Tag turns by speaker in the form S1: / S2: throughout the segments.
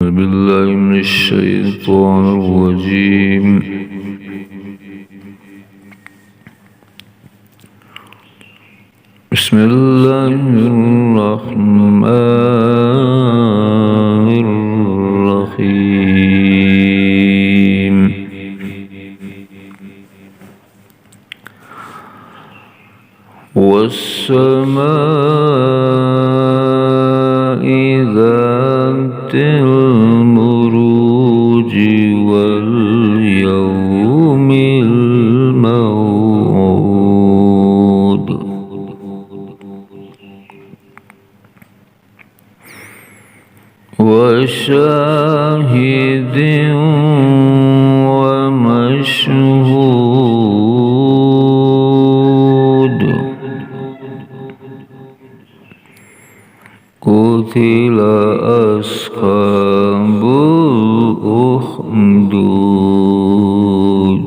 S1: بالله من الشيطان الرجيم. بسم الله الرحمن الرحيم. والسماء ذات البروج واليوم الموعود وشاهد ومشهود. قتل أصحاب الأخدود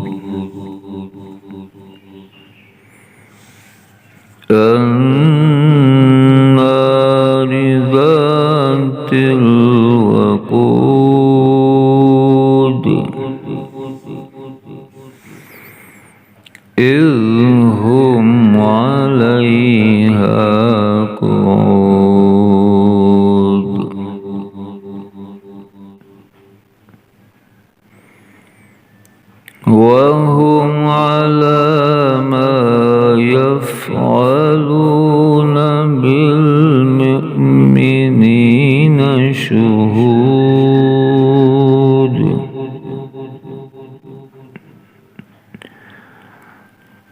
S1: النار ذات الوقود إذ هم عليها قعود وهم على ما يفعلون بالمؤمنين شهود.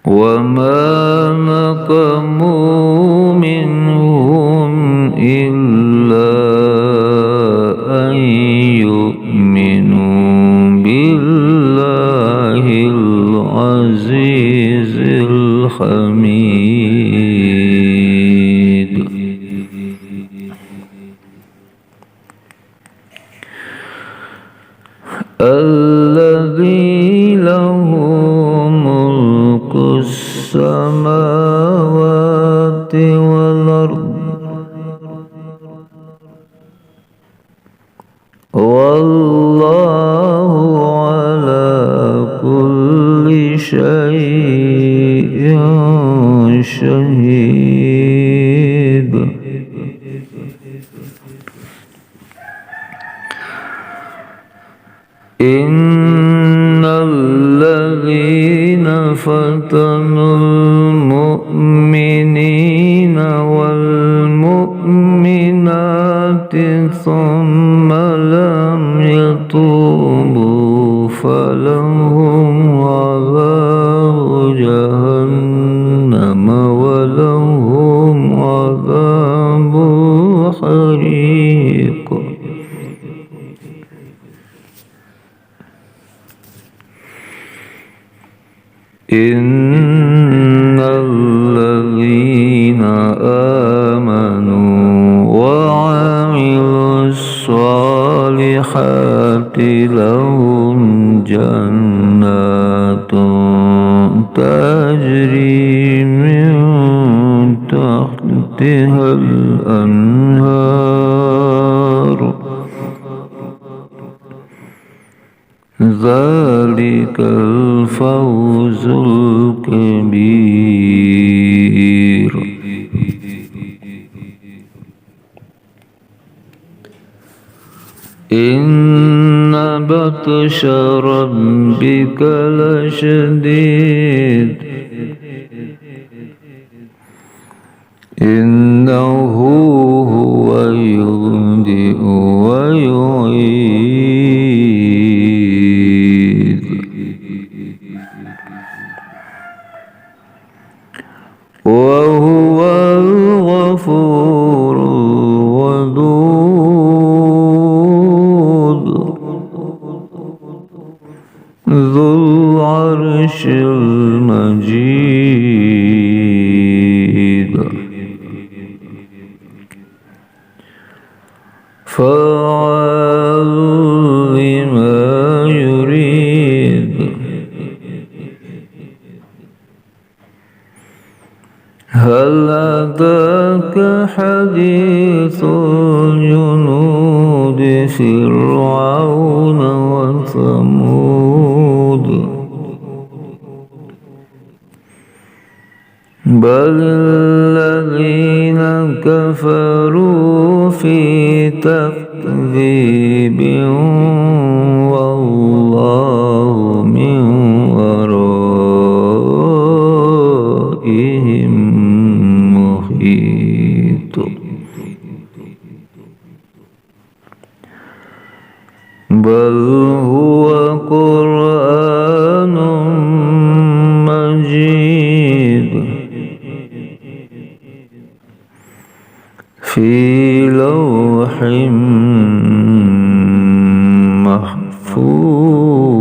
S1: وما نقموا منهم إلا أن يؤمنوا بالله العزيز الحميد. الذي له ملك السماوات والأرض والله على كل شيء شهيد. إن الذين فتنوا المؤمنين والمؤمنات ثم لم يتوبوا فلهم عذاب جهنم ولهم عذاب الحريق. إن الذين آمنوا وعملوا الصالحات لهم جنات تجري من تحتها الأنهار ذلك الفوز الكبير. إن بطش ربك لشديد إنه هو يبدئ ويعيد وهو الغفور الودود ذو العرش المجيد. فعال لما يريد هل أتاك حديث الجنود فرعون وثمود بل الذين كفروا في تكذيب والله من ورائهم محيط بل هو قرآن مجيد في لوح محفوظ